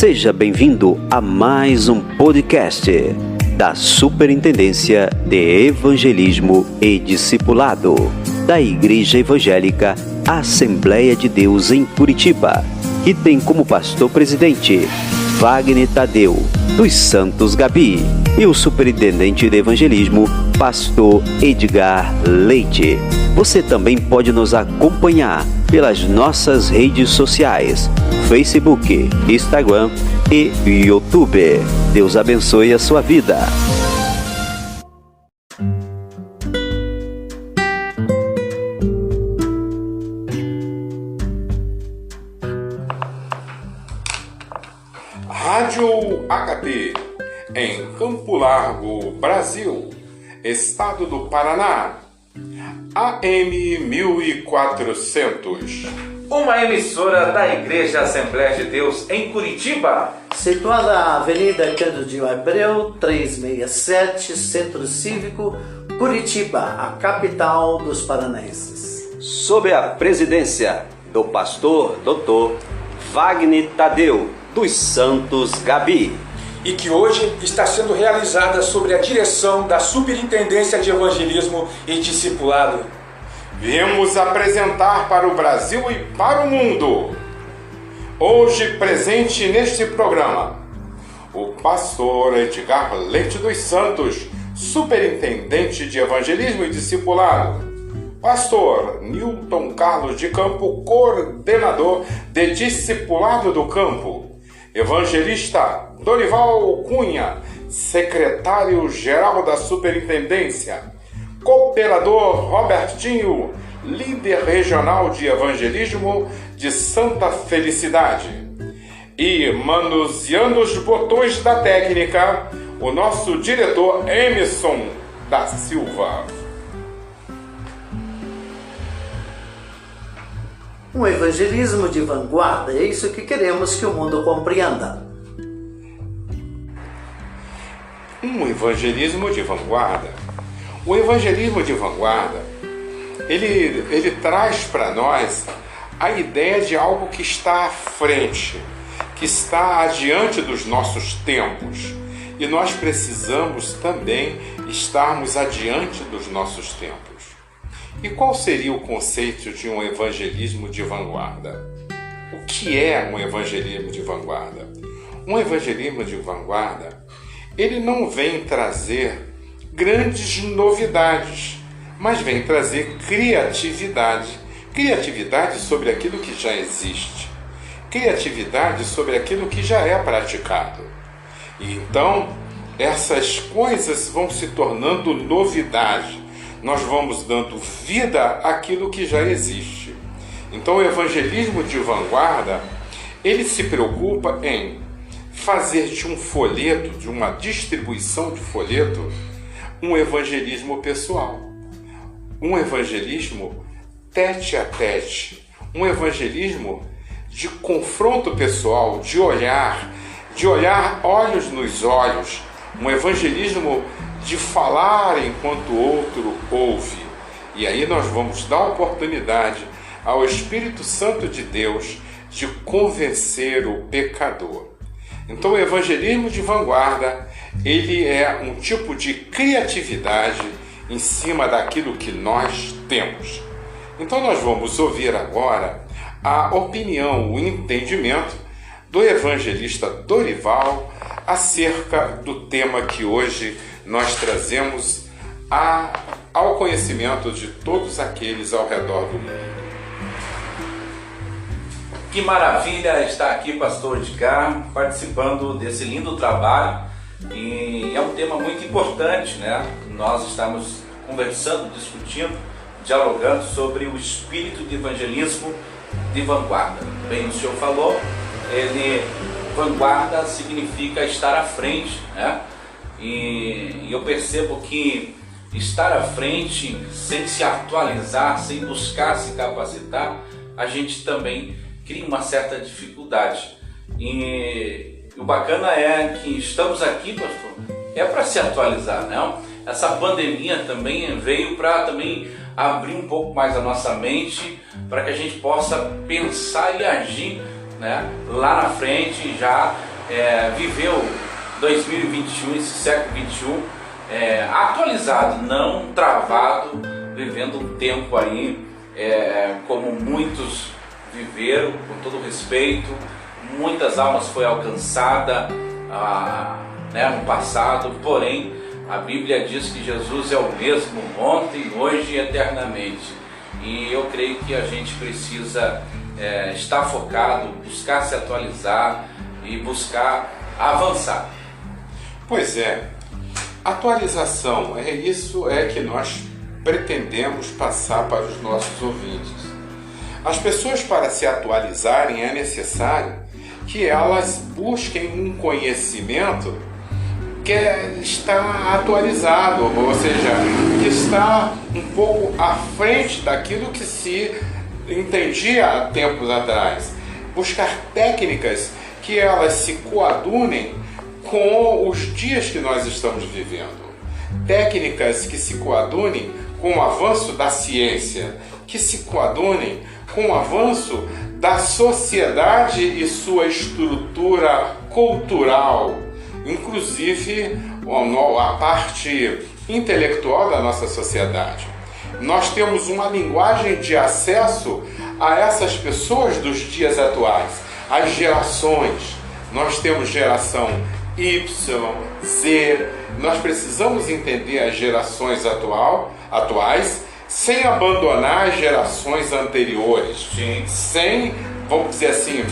Seja bem-vindo a mais um podcast da Superintendência de Evangelismo e Discipulado da Igreja Evangélica Assembleia de Deus em Curitiba, que tem como pastor-presidente Wagner Tadeu dos Santos Gabi e o superintendente de evangelismo, pastor Edgar Leite. Você também pode nos acompanhar pelas nossas redes sociais, Facebook, Instagram e YouTube. Deus abençoe a sua vida. Rádio HP, em Campo Largo, Brasil, Estado do Paraná, AM 1400. Uma emissora da Igreja Assembleia de Deus em Curitiba. Situada na Avenida Cândido Abreu, 367, Centro Cívico, Curitiba, a capital dos paranaenses. Sob a presidência do pastor Dr. Wagner Tadeu dos Santos Gabi. E que hoje está sendo realizada sob a direção da Superintendência de Evangelismo e Discipulado. Viemos apresentar para o Brasil e para o mundo, hoje presente neste programa, o pastor Edgar Leite dos Santos, Superintendente de Evangelismo e Discipulado, pastor Nilton Carlos de Campo, Coordenador de Discipulado do Campo, evangelista Dorival Cunha, secretário-geral da Superintendência, cooperador Robertinho, líder regional de evangelismo de Santa Felicidade. E manuseando os botões da técnica, o nosso diretor Emerson da Silva. Um evangelismo de vanguarda, é isso que queremos que o mundo compreenda. Um evangelismo de vanguarda. O evangelismo de vanguarda, ele traz para nós a ideia de algo que está à frente, que está adiante dos nossos tempos. E nós precisamos também estarmos adiante dos nossos tempos. E qual seria o conceito de um evangelismo de vanguarda? O que é um evangelismo de vanguarda? Um evangelismo de vanguarda, ele não vem trazer grandes novidades, mas vem trazer criatividade. Criatividade sobre aquilo que já existe. Criatividade sobre aquilo que já é praticado. E então, essas coisas vão se tornando novidade. Nós vamos dando vida àquilo que já existe. Então, o evangelismo de vanguarda, ele se preocupa em fazer de um folheto, de uma distribuição de folheto, um evangelismo pessoal, um evangelismo tete a tete, um evangelismo de confronto pessoal, de olhar olhos nos olhos, um evangelismo de falar enquanto o outro ouve. E aí nós vamos dar oportunidade ao Espírito Santo de Deus de convencer o pecador. Então o evangelismo de vanguarda, ele é um tipo de criatividade em cima daquilo que nós temos. Então nós vamos ouvir agora a opinião, o entendimento do evangelista Dorival acerca do tema que hoje nós trazemos ao conhecimento de todos aqueles ao redor do mundo. Que maravilha estar aqui, pastor Edgar, participando desse lindo trabalho. E é um tema muito importante, né? Nós estamos conversando, discutindo, dialogando sobre o espírito de evangelismo de vanguarda. Bem, o senhor falou, vanguarda significa estar à frente, né? E eu percebo que estar à frente, sem se atualizar, sem buscar se capacitar, a gente também cria uma certa dificuldade. E o bacana é que estamos aqui, pastor, é para se atualizar, né? Essa pandemia também veio para também abrir um pouco mais a nossa mente, para que a gente possa pensar e agir, né, lá na frente, já viveu 2021, esse século 21, atualizado, não travado, vivendo um tempo aí como muitos viveram, com todo respeito. Muitas almas foi alcançada no passado, porém a Bíblia diz que Jesus é o mesmo ontem, hoje e eternamente. E eu creio que a gente precisa estar focado, buscar se atualizar e buscar avançar. Pois é, atualização, isso que nós pretendemos passar para os nossos ouvintes. As pessoas, para se atualizarem, é necessário que elas busquem um conhecimento que está atualizado, ou seja, que está um pouco à frente daquilo que se entendia há tempos atrás. Buscar técnicas que elas se coadunem com os dias que nós estamos vivendo. Técnicas que se coadunem com o avanço da ciência, que se coadunem com o avanço da sociedade e sua estrutura cultural, inclusive a parte intelectual da nossa sociedade. Nós temos uma linguagem de acesso a essas pessoas dos dias atuais, as gerações. Nós temos geração Y, Z. Nós precisamos entender as gerações atuais sem abandonar as gerações anteriores. Sim. Sem, vamos dizer assim,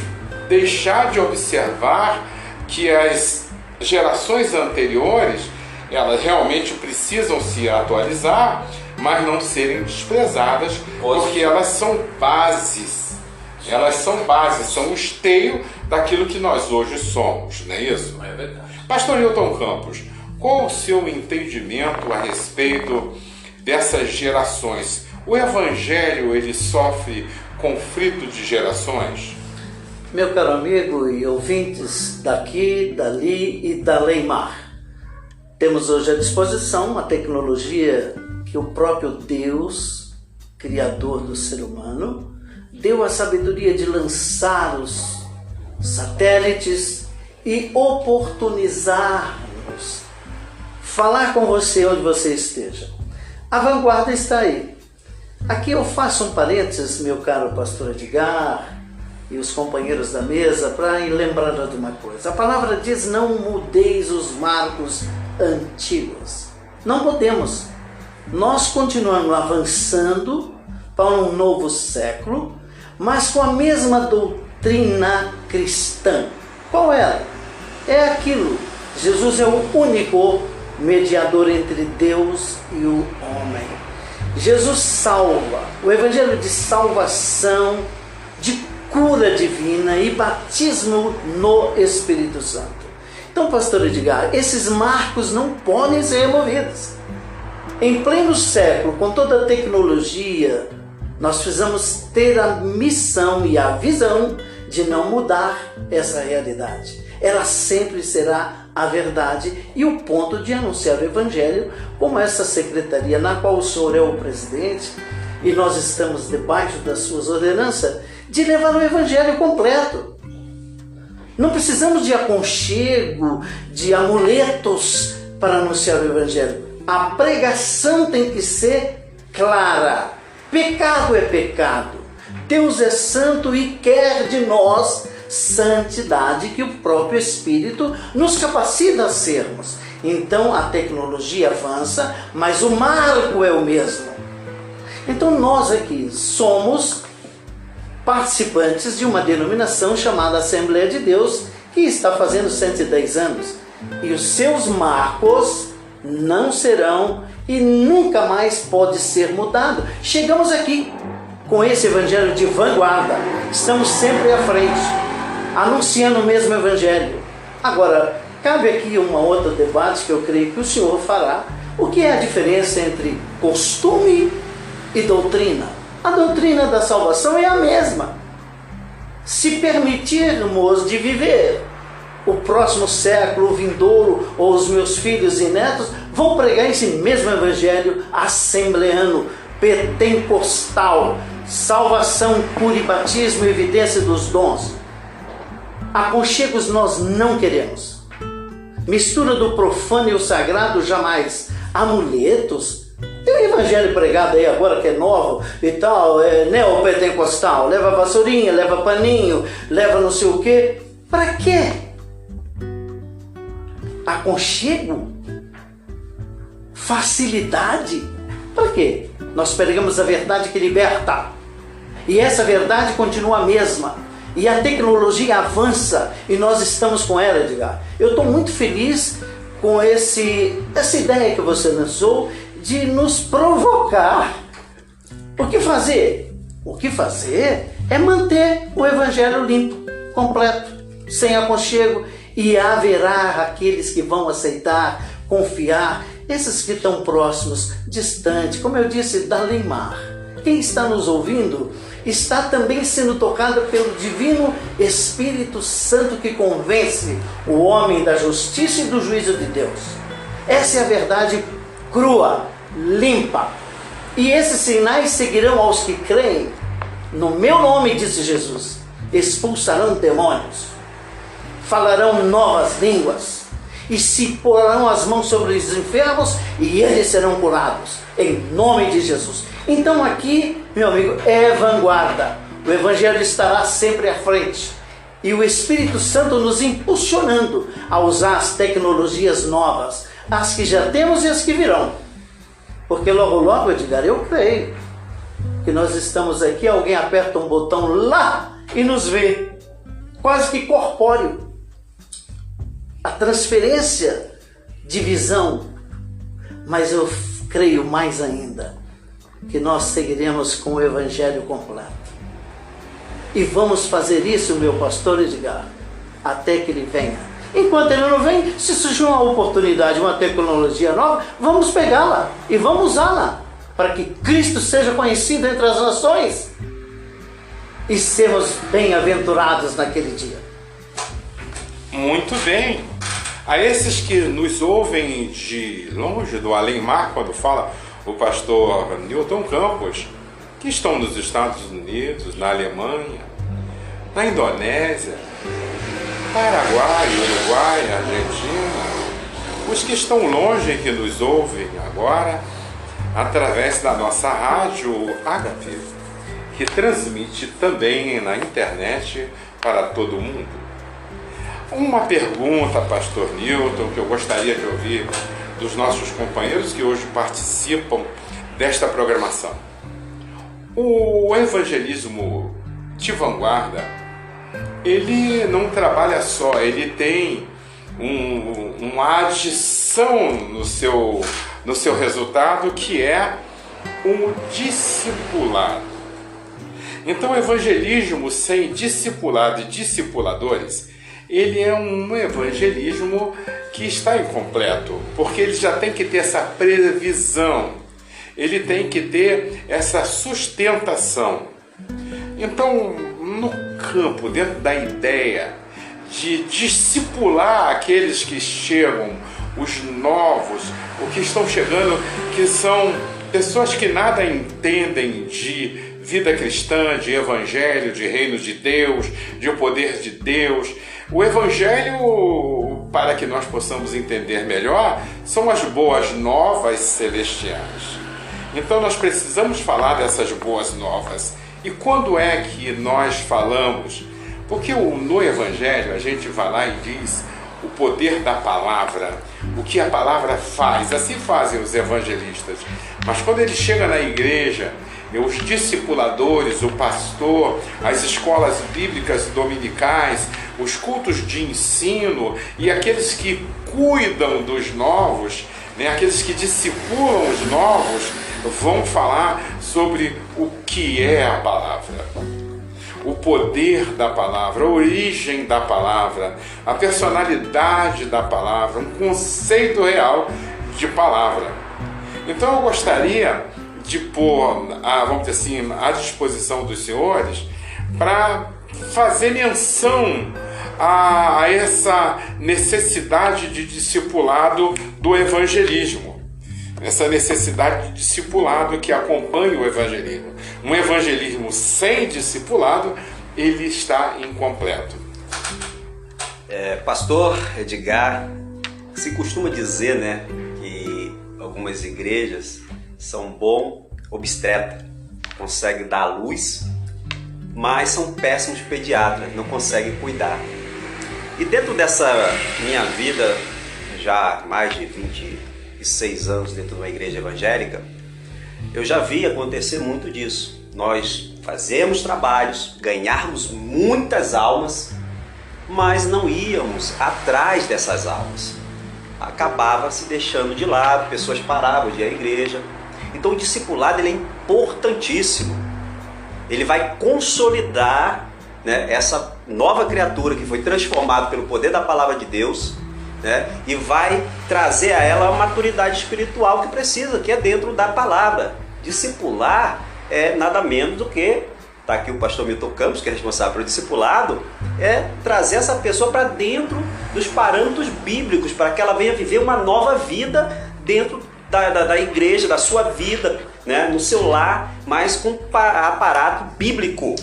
deixar de observar que as gerações anteriores, elas realmente precisam se atualizar, mas não serem desprezadas, porque elas são bases. Elas são bases, são o esteio daquilo que nós hoje somos, não é isso? É verdade. Pastor Newton Campos, qual o seu entendimento a respeito dessas gerações? O Evangelho, ele sofre conflito de gerações? Meu caro amigo e ouvintes daqui, dali e da Leimar, temos hoje à disposição uma tecnologia que o próprio Deus, Criador do ser humano, deu a sabedoria de lançar os satélites e oportunizar-nos falar com você onde você esteja. A vanguarda está aí. Aqui eu faço um parênteses, meu caro pastor Edgar e os companheiros da mesa, para lembrar de uma coisa. A palavra diz: não mudeis os marcos antigos. Não podemos. Nós continuamos avançando para um novo século, mas com a mesma doutrina cristã. Qual é? É aquilo. Jesus é o único mediador entre Deus e o homem. Jesus salva. O evangelho de salvação, de cura divina e batismo no Espírito Santo. Então, pastor Edgar, esses marcos não podem ser removidos. Em pleno século, com toda a tecnologia, nós precisamos ter a missão e a visão de não mudar essa realidade. Ela sempre será a verdade e o ponto de anunciar o Evangelho, como essa secretaria na qual o senhor é o presidente e nós estamos debaixo das suas ordenanças, de levar o Evangelho completo. Não precisamos de aconchego, de amuletos para anunciar o Evangelho. A pregação tem que ser clara. Pecado é pecado. Deus é santo e quer de nós santidade que o próprio Espírito nos capacita a sermos. Então a tecnologia avança, mas o marco é o mesmo. Então nós aqui somos participantes de uma denominação chamada Assembleia de Deus, que está fazendo 110 anos. E os seus marcos não serão e nunca mais pode ser mudado. Chegamos aqui com esse evangelho de vanguarda. Estamos sempre à frente, anunciando o mesmo evangelho. Agora, cabe aqui um outro debate que eu creio que o senhor fará. O que é a diferença entre costume e doutrina? A doutrina da salvação é a mesma. Se permitirmos de viver o próximo século, o vindouro, ou os meus filhos e netos vão pregar esse mesmo evangelho assembleano, pentecostal, salvação, cura e batismo, evidência dos dons. Aconchegos nós não queremos. Mistura do profano e o sagrado jamais. Amuletos? Tem um evangelho pregado aí agora que é novo e tal, é neopentecostal. Leva vassourinha, leva paninho, leva não sei o quê. Para quê? Aconchego? Facilidade? Para quê? Nós pregamos a verdade que liberta. E essa verdade continua a mesma. E a tecnologia avança e nós estamos com ela, Edgar. Eu estou muito feliz com essa ideia que você lançou de nos provocar. O que fazer? O que fazer é manter o evangelho limpo, completo, sem aconchego, e haverá aqueles que vão aceitar, confiar, esses que estão próximos, distantes, como eu disse, da Leimar. Quem está nos ouvindo está também sendo tocado pelo Divino Espírito Santo que convence o homem da justiça e do juízo de Deus. Essa é a verdade crua, limpa. E esses sinais seguirão aos que creem. No meu nome, disse Jesus, expulsarão demônios, falarão novas línguas e se porão as mãos sobre os enfermos e eles serão curados, em nome de Jesus. Então aqui, meu amigo, é vanguarda. O Evangelho estará sempre à frente. E o Espírito Santo nos impulsionando a usar as tecnologias novas, as que já temos e as que virão. Porque logo, logo, Edgar, eu creio que nós estamos aqui, alguém aperta um botão lá e nos vê. Quase que corpóreo. A transferência de visão. Mas eu creio mais ainda que nós seguiremos com o Evangelho completo. E vamos fazer isso, meu pastor Edgar, até que ele venha. Enquanto ele não vem, se surgir uma oportunidade, uma tecnologia nova, vamos pegá-la e vamos usá-la para que Cristo seja conhecido entre as nações e sermos bem-aventurados naquele dia. Muito bem. A esses que nos ouvem de longe, do além-mar, quando fala o pastor Newton Campos, que estão nos Estados Unidos, na Alemanha, na Indonésia, Paraguai, Uruguai, Argentina, os que estão longe e que nos ouvem agora, através da nossa rádio Ágape, que transmite também na internet para todo mundo. Uma pergunta, pastor Newton, que eu gostaria de ouvir dos nossos companheiros que hoje participam desta programação. O evangelismo de vanguarda, ele não trabalha só, ele tem uma adição no seu resultado, que é o discipulado. Então, o evangelismo sem discipulado e discipuladores, ele é um evangelismo que está incompleto, porque ele já tem que ter essa previsão, ele tem que ter essa sustentação. Então, no campo, dentro da ideia de discipular aqueles que chegam, os novos, os que estão chegando, que são pessoas que nada entendem de vida cristã, de evangelho, de reino de Deus, de o poder de Deus. O evangelho, para que nós possamos entender melhor, são as boas novas celestiais. Então nós precisamos falar dessas boas novas. E quando é que nós falamos? Porque no evangelho a gente vai lá e diz o poder da palavra, o que a palavra faz. Assim fazem os evangelistas. Mas quando ele chega na igreja, os discipuladores, o pastor, as escolas bíblicas dominicais, os cultos de ensino e aqueles que cuidam dos novos, aqueles que discipulam os novos, vão falar sobre o que é a palavra, o poder da palavra, a origem da palavra, a personalidade da palavra, um conceito real de palavra. Então eu gostaria de pôr, vamos dizer assim, à disposição dos senhores para fazer menção a essa necessidade de discipulado do evangelismo, essa necessidade de discipulado que acompanha o evangelismo. Um evangelismo sem discipulado, ele está incompleto. Pastor Edgar, se costuma dizer, né, que algumas igrejas são bom obstetra, conseguem dar à luz, mas são péssimos pediatras, não conseguem cuidar. E dentro dessa minha vida, já mais de 26 anos dentro de uma igreja evangélica, eu já vi acontecer muito disso. Nós fazemos trabalhos, ganharmos muitas almas, mas não íamos atrás dessas almas. Acabava se deixando de lado, pessoas paravam de ir à igreja. Então o discipulado ele é importantíssimo. Ele vai consolidar, né, essa nova criatura que foi transformada pelo poder da palavra de Deus, né, e vai trazer a ela a maturidade espiritual que precisa, que é dentro da palavra. Discipular é nada menos do que, está aqui o pastor Milton Campos, que é responsável pelo discipulado, é trazer essa pessoa para dentro dos parâmetros bíblicos, para que ela venha viver uma nova vida dentro da igreja, da sua vida, né, no seu lar, mas com aparato bíblico.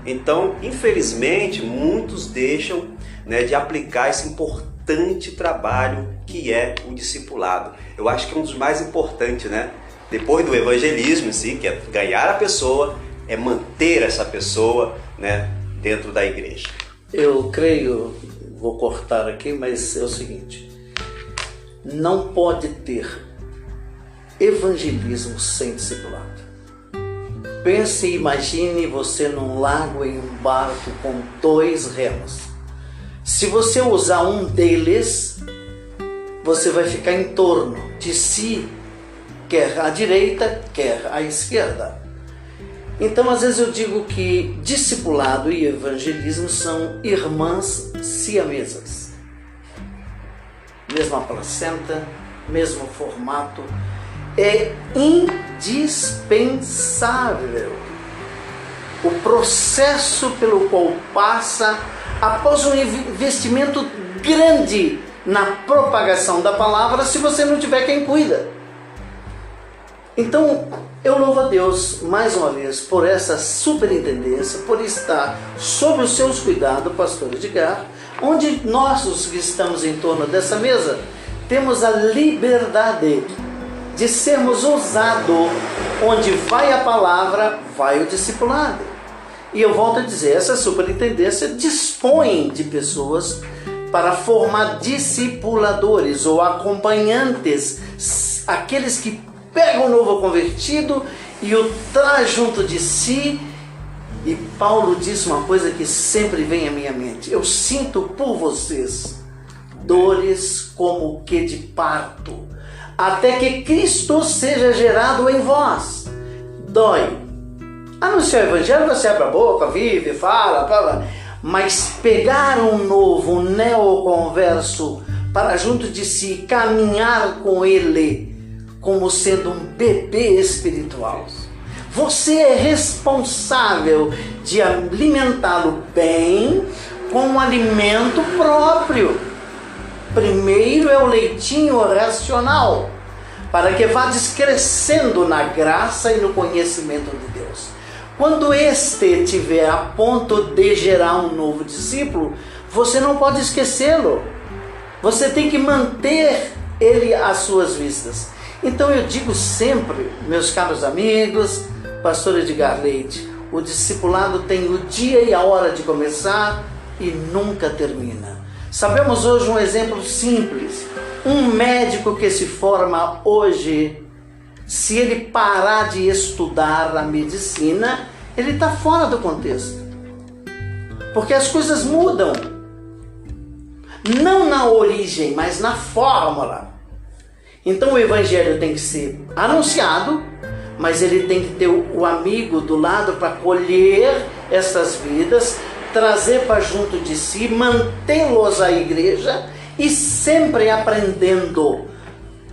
Então, infelizmente, muitos deixam, né, de aplicar esse importante trabalho que é o discipulado. Eu acho que é um dos mais importantes, né? Depois do evangelismo em si, que é ganhar a pessoa, é manter essa pessoa, né, dentro da igreja. Eu creio, vou cortar aqui, mas é o seguinte: não pode ter evangelismo sem discipulado. Pense e imagine você num lago em um barco com 2 remos. Se você usar um deles, você vai ficar em torno de si, quer à direita, quer à esquerda. Então, às vezes eu digo que discipulado e evangelismo são irmãs siamesas. Mesma placenta, mesmo formato. É indispensável o processo pelo qual passa após um investimento grande na propagação da palavra, se você não tiver quem cuida. Então, eu louvo a Deus, mais uma vez, por essa superintendência, por estar sob os seus cuidados, pastor Edgar, onde nós, os que estamos em torno dessa mesa, temos a liberdade de sermos ousados. Onde vai a palavra, vai o discipulado. E eu volto a dizer, essa superintendência dispõe de pessoas para formar discipuladores ou acompanhantes, aqueles que pega o novo convertido e o traz junto de si. E Paulo disse uma coisa que sempre vem à minha mente: eu sinto por vocês dores como que de parto, até que Cristo seja gerado em vós. Dói. Anunciar o evangelho, você abre a boca, vive, fala, mas pegar um novo, um neoconverso para junto de si, caminhar com ele como sendo um bebê espiritual. Você é responsável de alimentá-lo bem com um alimento próprio. Primeiro é o leitinho racional, para que vá descrescendo na graça e no conhecimento de Deus. Quando este estiver a ponto de gerar um novo discípulo, você não pode esquecê-lo. Você tem que manter ele às suas vistas. Então eu digo sempre, meus caros amigos, pastor Edgar Leite, o discipulado tem o dia e a hora de começar e nunca termina. Sabemos hoje um exemplo simples: um médico que se forma hoje, se ele parar de estudar a medicina, ele está fora do contexto. Porque as coisas mudam. Não na origem, mas na fórmula. Então o evangelho tem que ser anunciado, mas ele tem que ter o amigo do lado para colher essas vidas, trazer para junto de si, mantê-los à igreja e sempre aprendendo.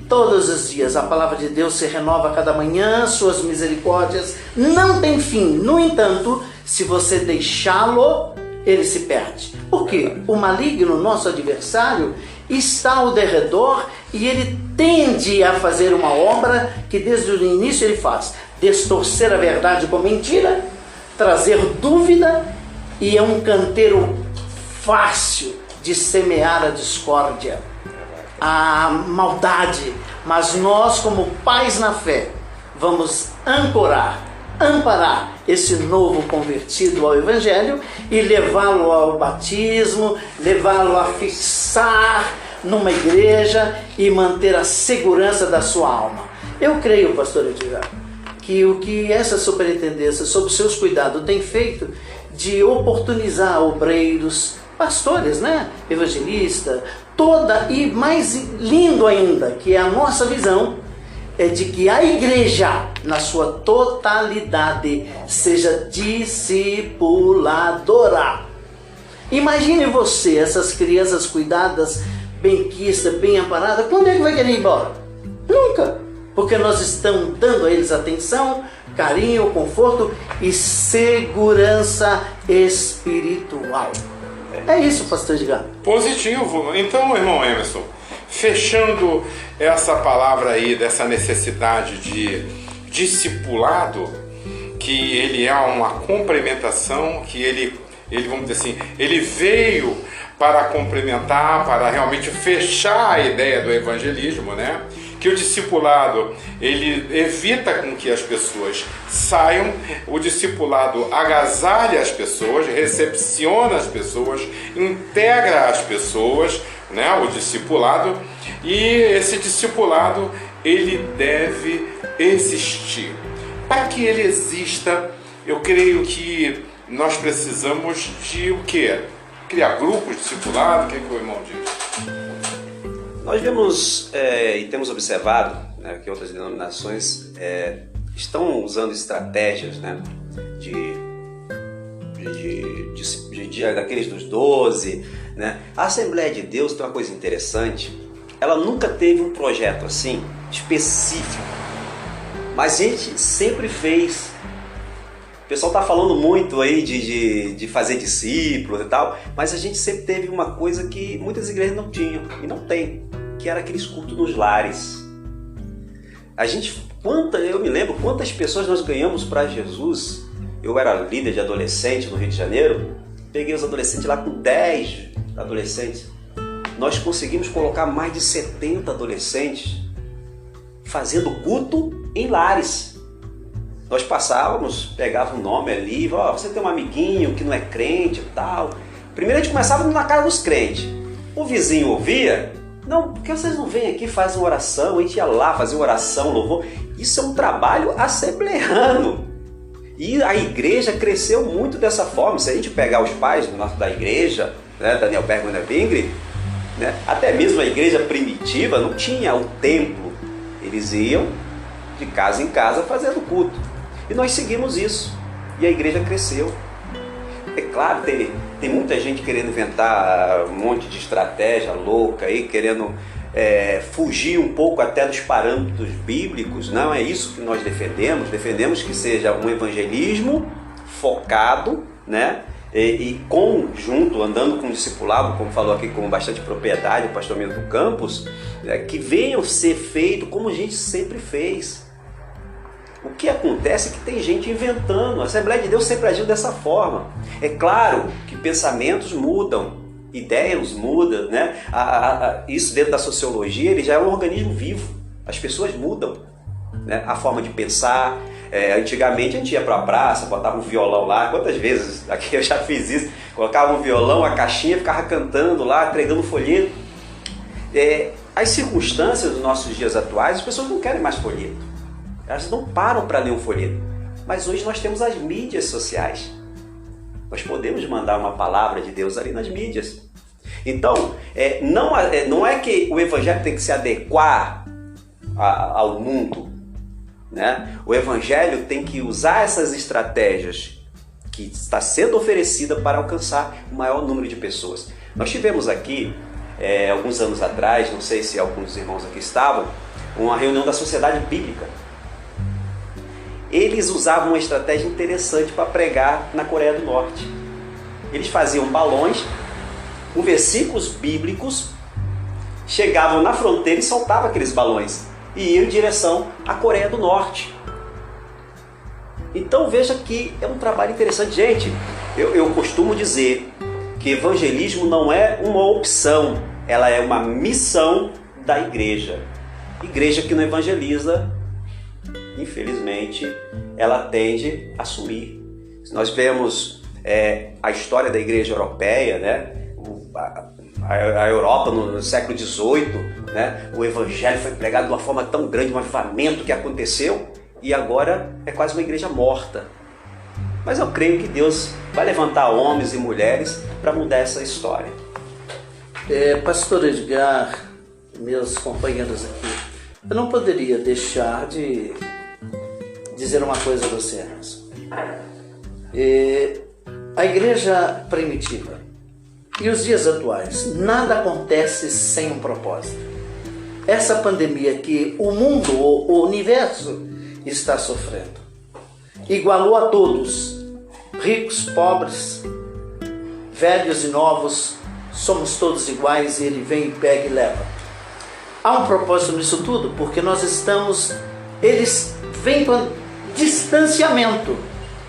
Todos os dias a palavra de Deus se renova a cada manhã, suas misericórdias não têm fim. No entanto, se você deixá-lo, ele se perde. Por quê? O maligno, nosso adversário, está ao derredor e ele tende a fazer uma obra que desde o início ele faz: distorcer a verdade com mentira, trazer dúvida, e é um canteiro fácil de semear a discórdia, a maldade, mas nós, como pais na fé, vamos amparar esse novo convertido ao Evangelho e levá-lo ao batismo, levá-lo a fixar numa igreja e manter a segurança da sua alma. Eu creio, pastor Edgar, que o que essa superintendência, sob seus cuidados, tem feito de oportunizar obreiros, pastores, né? Evangelista, e mais lindo ainda, que é a nossa visão, é de que a igreja, na sua totalidade, seja discipuladora. Imagine você, essas crianças cuidadas, bem quistas, bem amparadas, quando é que vai querer ir embora? Nunca! Porque nós estamos dando a eles atenção, carinho, conforto e segurança espiritual. É isso, pastor Edgar. Positivo. Então, irmão Emerson, fechando essa palavra aí, dessa necessidade de discipulado, que ele é uma complementação, que ele vamos dizer assim, ele veio para complementar, para realmente fechar a ideia do evangelismo, né? Que o discipulado, ele evita com que as pessoas saiam, o discipulado agasalha as pessoas, recepciona as pessoas, integra as pessoas, né? O discipulado, e esse discipulado, ele deve existir. Para que ele exista, eu creio que nós precisamos de o quê? Criar grupos, discipulado, o que o irmão diz? Nós vemos e temos observado, né, que outras denominações estão usando estratégias, né, daqueles dos 12. Né? A Assembleia de Deus tem uma coisa interessante, ela nunca teve um projeto assim, específico, mas a gente sempre fez. O pessoal está falando muito aí de fazer discípulos e tal, mas a gente sempre teve uma coisa que muitas igrejas não tinham e não tem, que era aqueles cultos nos lares. Eu me lembro quantas pessoas nós ganhamos para Jesus. Eu era líder de adolescente no Rio de Janeiro, peguei os adolescentes lá com 10 adolescentes. Nós conseguimos colocar mais de 70 adolescentes fazendo culto em lares. Nós passávamos, pegava um nome ali, você tem um amiguinho que não é crente e tal. Primeiro a gente começava na casa dos crentes. O vizinho ouvia, não, por que vocês não vêm aqui e fazem uma oração? A gente ia lá fazer uma oração, louvor. Isso é um trabalho assembleano. E a igreja cresceu muito dessa forma. Se a gente pegar os pais da igreja, né, Daniel Bergman e Bingri, né, até mesmo a igreja primitiva não tinha o templo. Eles iam de casa em casa fazendo culto. E nós seguimos isso. E a igreja cresceu. É claro, tem muita gente querendo inventar um monte de estratégia louca aí, querendo fugir um pouco até dos parâmetros bíblicos. Não é isso que nós defendemos. Defendemos que seja um evangelismo focado, né? E conjunto, andando com o discipulado, como falou aqui com bastante propriedade o pastor Milton Campos, que venham ser feito como a gente sempre fez. O que acontece é que tem gente inventando. A Assembleia de Deus sempre agiu dessa forma. É claro que pensamentos mudam, ideias mudam, né? Isso dentro da sociologia, ele já é um organismo vivo. As pessoas mudam, né? A forma de pensar. Antigamente a gente ia para a praça, botava um violão lá. Quantas vezes aqui eu já fiz isso? Colocava um violão, a caixinha, ficava cantando lá, entregando folheto. As circunstâncias dos nossos dias atuais, as pessoas não querem mais folheto. Elas não param para ler um folheto. Mas hoje nós temos as mídias sociais. Nós podemos mandar uma palavra de Deus ali nas mídias. Então, não é que o evangelho tem que se adequar ao mundo, né? O evangelho tem que usar essas estratégias que está sendo oferecida para alcançar o maior número de pessoas. Nós tivemos aqui, alguns anos atrás, não sei se alguns irmãos aqui estavam, uma reunião da Sociedade Bíblica. Eles usavam uma estratégia interessante para pregar na Coreia do Norte. Eles faziam balões com versículos bíblicos, chegavam na fronteira e soltavam aqueles balões e iam em direção à Coreia do Norte. Então veja que é um trabalho interessante. Gente, eu costumo dizer que evangelismo não é uma opção, ela é uma missão da igreja. Igreja que não evangeliza, infelizmente, ela tende a sumir. Se nós vemos a história da igreja europeia, né? A Europa no século XVIII, né? O evangelho foi pregado de uma forma tão grande, um avivamento que aconteceu, e agora é quase uma igreja morta. Mas eu creio que Deus vai levantar homens e mulheres para mudar essa história. Pastor Edgar, meus companheiros aqui, eu não poderia deixar de dizer uma coisa a você, Emerson. A igreja primitiva e os dias atuais, nada acontece sem um propósito. Essa pandemia que o mundo, o universo está sofrendo, igualou a todos, ricos, pobres, velhos e novos, somos todos iguais, e ele vem, pega e leva. Há um propósito nisso tudo, porque eles vêm com distanciamento,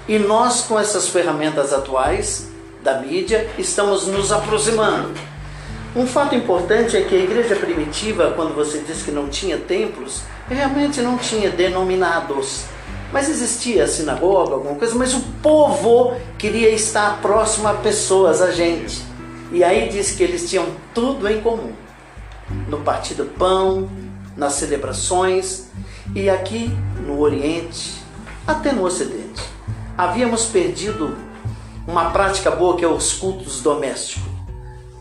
e nós, com essas ferramentas atuais da mídia, estamos nos aproximando. Um fato importante é que a igreja primitiva, quando você diz que não tinha templos, realmente não tinha denominados, mas existia a sinagoga, alguma coisa, mas o povo queria estar próximo a pessoas, a gente. E aí diz que eles tinham tudo em comum, no partir do pão, nas celebrações, e aqui no Oriente, até no Ocidente, havíamos perdido uma prática boa, que é os cultos domésticos.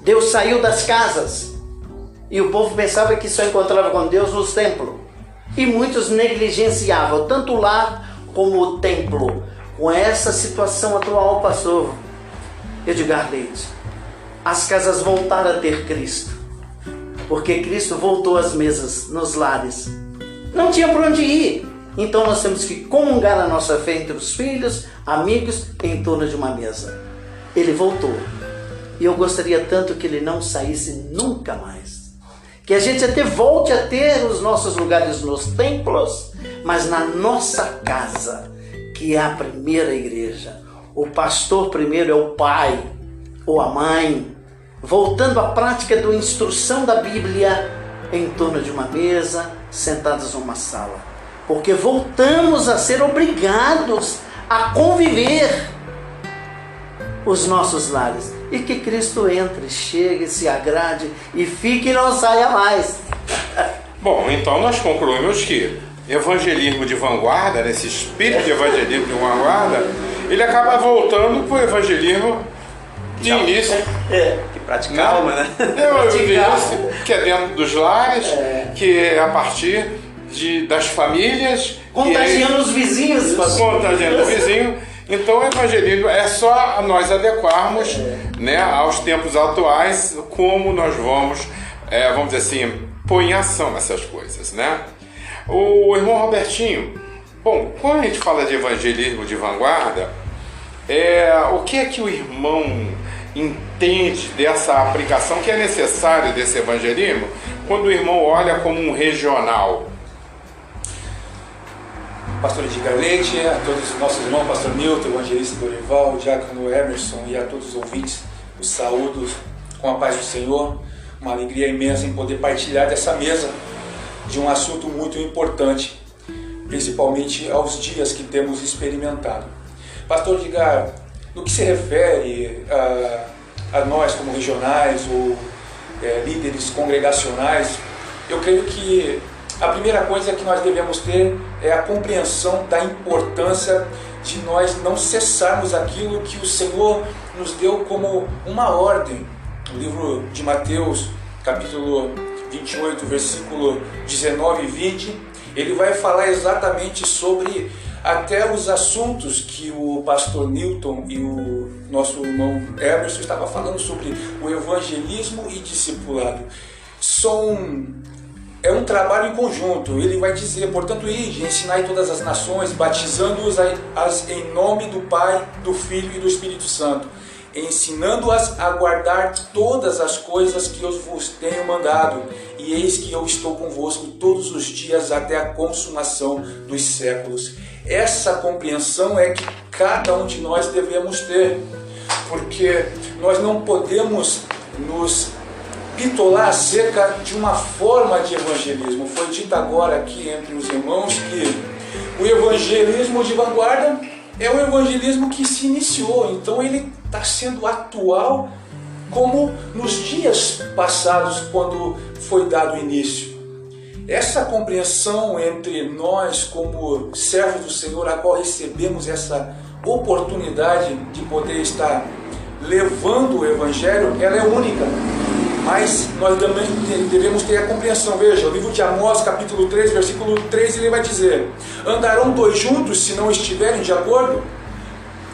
Deus saiu das casas e o povo pensava que só encontrava com Deus nos templos, e muitos negligenciavam tanto o lar como o templo. Com essa situação atual, pastor Edgar Leite, as casas voltaram a ter Cristo, porque Cristo voltou às mesas nos lares. Não tinha para onde ir, então nós temos que comungar a nossa fé entre os filhos, amigos, em torno de uma mesa. Ele voltou, e eu gostaria tanto que ele não saísse nunca mais, que a gente até volte a ter os nossos lugares nos templos, mas na nossa casa, que é a primeira igreja. O pastor primeiro é o pai ou a mãe, voltando à prática da instrução da Bíblia em torno de uma mesa, sentados numa sala, porque voltamos a ser obrigados a conviver os nossos lares, e que Cristo entre, chegue, se agrade e fique e não saia mais. Bom, então nós concluímos que evangelismo de vanguarda, esse espírito de evangelismo de vanguarda, ele acaba voltando para o evangelismo de início. Que praticava, né? Que é dentro dos lares, que é a partir das famílias. Contagiando os vizinhos. Contagiando o vizinho. Então o evangelismo é só nós adequarmos, né, aos tempos atuais, como nós vamos dizer assim, pôr em ação essas coisas, né? O irmão Robertinho, bom, quando a gente fala de evangelismo de vanguarda, o que é que o irmão entende dessa aplicação que é necessário desse evangelismo, quando o irmão olha como um regional? Pastor Edgar Leite, a todos os nossos irmãos, Pastor Nilton, Evangelista Dorival, Diácono Emerson, e a todos os ouvintes, os saúdos com a paz do Senhor. Uma alegria imensa em poder partilhar dessa mesa de um assunto muito importante, principalmente aos dias que temos experimentado. Pastor Edgar, no que se refere a nós como regionais ou líderes congregacionais, eu creio que a primeira coisa que nós devemos ter é a compreensão da importância de nós não cessarmos aquilo que o Senhor nos deu como uma ordem. No livro de Mateus, capítulo 28, versículo 19 e 20, ele vai falar exatamente sobre até os assuntos que o pastor Nilton e o nosso irmão Emerson estavam falando sobre o evangelismo e discipulado. É um trabalho em conjunto. Ele vai dizer, portanto, ide, ensinai todas as nações, batizando-os em nome do Pai, do Filho e do Espírito Santo, ensinando-as a guardar todas as coisas que eu vos tenho mandado, e eis que eu estou convosco todos os dias até a consumação dos séculos. Essa compreensão é que cada um de nós devemos ter, porque nós não podemos nos pitolar acerca de uma forma de evangelismo. Foi dito agora aqui entre os irmãos que o evangelismo de vanguarda é o evangelismo que se iniciou, então ele está sendo atual como nos dias passados, quando foi dado o início. Essa compreensão entre nós como servos do Senhor, a qual recebemos essa oportunidade de poder estar levando o Evangelho, ela é única. Mas nós também devemos ter a compreensão. Veja, o livro de Amós, capítulo 3, versículo 3, ele vai dizer: andarão dois juntos se não estiverem de acordo?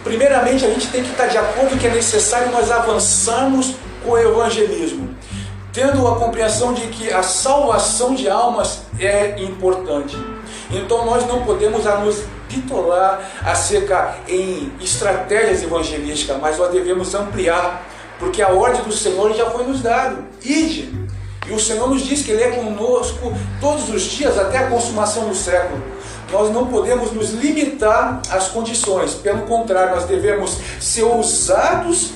Primeiramente, a gente tem que estar de acordo que é necessário nós avançarmos com o evangelismo, tendo a compreensão de que a salvação de almas é importante. Então nós não podemos nos pitolar acerca em estratégias evangelísticas, mas nós devemos ampliar, porque a ordem do Senhor já foi nos dada. Ide! E o Senhor nos diz que Ele é conosco todos os dias até a consumação do século. Nós não podemos nos limitar às condições, pelo contrário, nós devemos ser ousados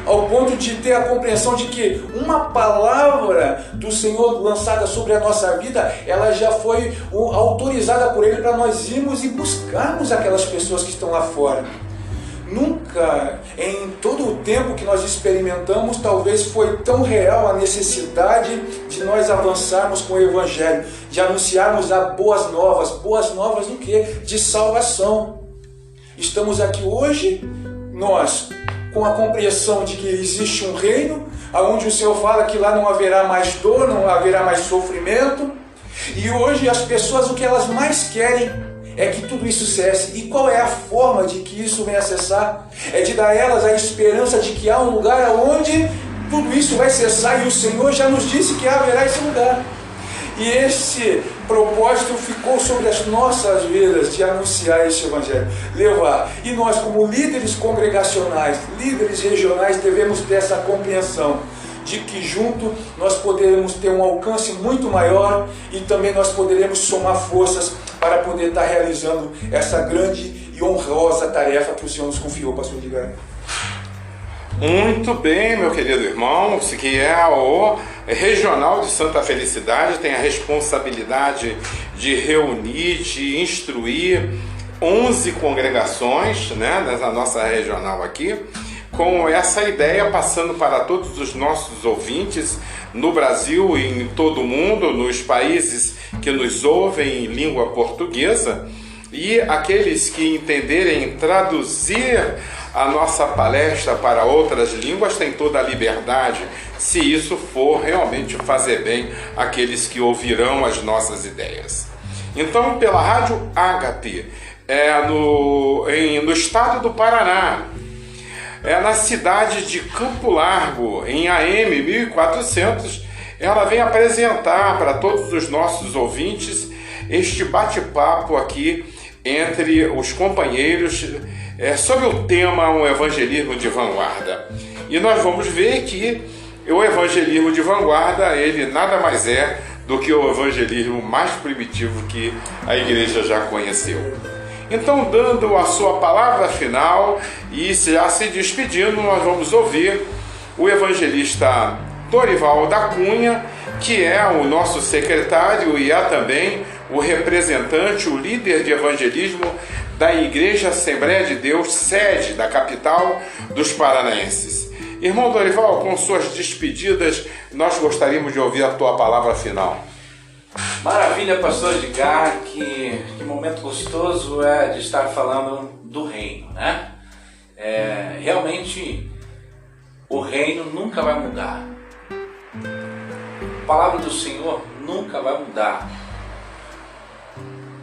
ao ponto de ter a compreensão de que uma palavra do Senhor lançada sobre a nossa vida, ela já foi autorizada por Ele para nós irmos e buscarmos aquelas pessoas que estão lá fora. Nunca, em todo o tempo que nós experimentamos, talvez foi tão real a necessidade de nós avançarmos com o Evangelho, de anunciarmos as boas novas do que? De salvação. Estamos aqui hoje, nós, com a compreensão de que existe um reino, onde o Senhor fala que lá não haverá mais dor, não haverá mais sofrimento, e hoje as pessoas, o que elas mais querem é que tudo isso cesse. E qual é a forma de que isso venha a cessar? É de dar a elas a esperança de que há um lugar onde tudo isso vai cessar, e o Senhor já nos disse que haverá esse lugar. E esse propósito ficou sobre as nossas vidas de anunciar esse Evangelho, levar. E nós, como líderes congregacionais, líderes regionais, devemos ter essa compreensão de que junto nós poderemos ter um alcance muito maior, e também nós poderemos somar forças para poder estar realizando essa grande e honrosa tarefa que o Senhor nos confiou, pastor Edgar. Muito bem, meu querido irmão, que é o Regional de Santa Felicidade, tem a responsabilidade de reunir, de instruir 11 congregações, né, nessa nossa regional aqui, com essa ideia passando para todos os nossos ouvintes no Brasil e em todo o mundo, nos países que nos ouvem em língua portuguesa, e aqueles que entenderem traduzir a nossa palestra para outras línguas têm toda a liberdade, se isso for realmente fazer bem àqueles que ouvirão as nossas ideias. Então, pela Rádio Ágape, no estado do Paraná, na cidade de Campo Largo, em AM 1400, ela vem apresentar para todos os nossos ouvintes este bate-papo aqui entre os companheiros sobre o tema um evangelismo de vanguarda. E nós vamos ver que o evangelismo de vanguarda, ele nada mais é do que o evangelismo mais primitivo que a igreja já conheceu. Então, dando a sua palavra final e já se despedindo, nós vamos ouvir o evangelista Dorival da Cunha, que é o nosso secretário e é também o representante, o líder de evangelismo da Igreja Assembleia de Deus, sede da capital dos paranaenses. Irmão Dorival, com suas despedidas, nós gostaríamos de ouvir a tua palavra final. Maravilha, pastor Edgar, que momento gostoso é de estar falando do reino, né? Realmente, o reino nunca vai mudar. A palavra do Senhor nunca vai mudar.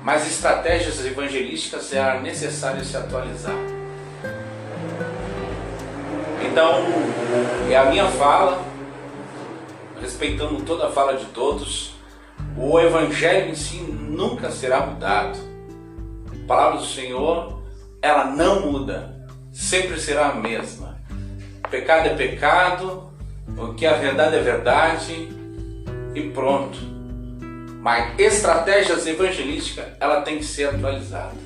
Mas estratégias evangelísticas é necessário se atualizar. Então, é a minha fala, respeitando toda a fala de todos, o evangelho em si nunca será mudado. A palavra do Senhor, ela não muda, sempre será a mesma. Pecado é pecado, o que é verdade é verdade e pronto. Mas estratégias evangelísticas, ela tem que ser atualizada.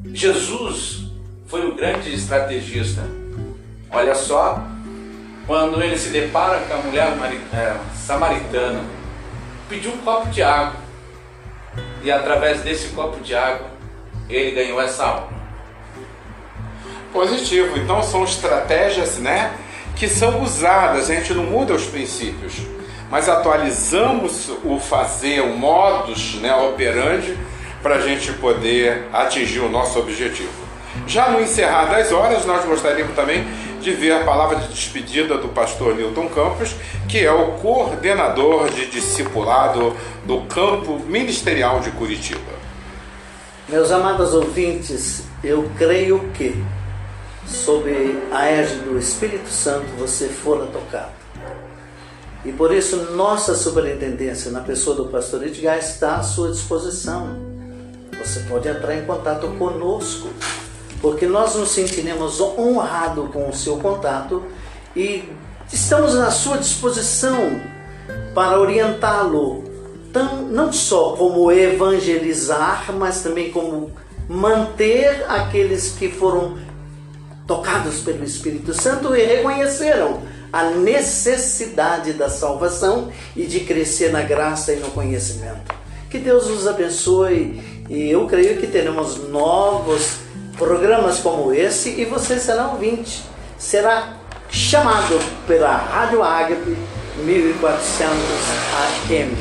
Jesus foi o grande estrategista. Olha só, quando ele se depara com a mulher samaritana, pediu um copo de água, e através desse copo de água, ele ganhou essa alma. Positivo. Então são estratégias, né, que são usadas. A gente não muda os princípios, mas atualizamos o fazer, o modus, né, operandi, para a gente poder atingir o nosso objetivo. Já no encerrar das horas, nós gostaríamos também de ver a palavra de despedida do pastor Newton Campos, que é o coordenador de discipulado do campo ministerial de Curitiba. Meus amados ouvintes, eu creio que, sob a égide do Espírito Santo, você fora tocado. E por isso, nossa superintendência, na pessoa do pastor Edgar, está à sua disposição. Você pode entrar em contato conosco, porque nós nos sentiremos honrados com o seu contato e estamos à sua disposição para orientá-lo, não só como evangelizar, mas também como manter aqueles que foram tocados pelo Espírito Santo e reconheceram a necessidade da salvação e de crescer na graça e no conhecimento. Que Deus nos abençoe, e eu creio que teremos novos programas como esse, e você será ouvinte, será chamado pela Rádio Ágape 1400 AM.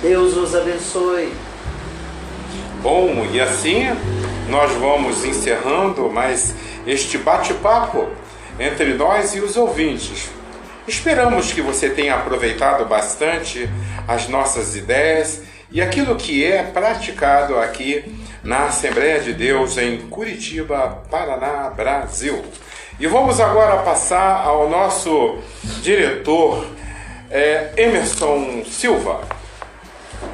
Deus os abençoe. Bom, e assim nós vamos encerrando mais este bate-papo entre nós e os ouvintes. Esperamos que você tenha aproveitado bastante as nossas ideias e aquilo que é praticado aqui na Assembleia de Deus em Curitiba, Paraná, Brasil. E vamos agora passar ao nosso diretor, Emerson Silva.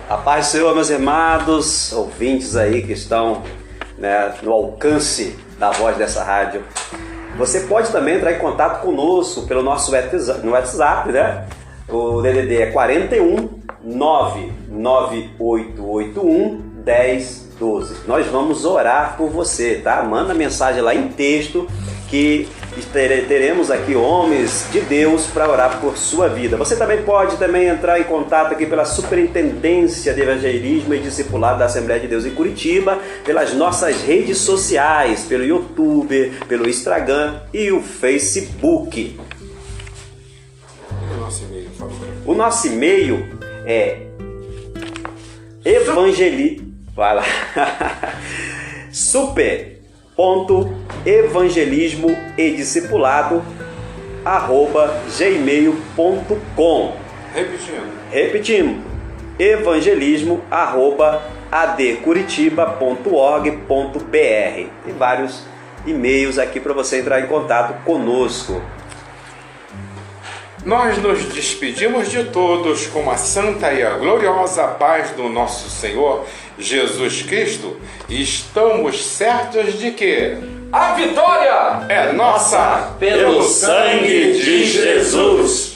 A paz do Senhor, meus amados ouvintes aí que estão, né, no alcance da voz dessa rádio. Você pode também entrar em contato conosco pelo nosso WhatsApp, né? O DDD é 41 99881 1012. Nós vamos orar por você, tá? Manda mensagem lá em texto que teremos aqui homens de Deus para orar por sua vida. Você também pode entrar em contato aqui pela Superintendência de Evangelismo e Discipulado da Assembleia de Deus em Curitiba, pelas nossas redes sociais, pelo YouTube, pelo Instagram e o Facebook. O nosso e-mail é super.evangelismoediscipulado@gmail.com. Repetindo, evangelismo@adcuritiba.org.br. Tem vários e-mails aqui para você entrar em contato conosco. Nós nos despedimos de todos com a santa e a gloriosa paz do nosso Senhor Jesus Cristo, e estamos certos de que a vitória é nossa pelo sangue de Jesus.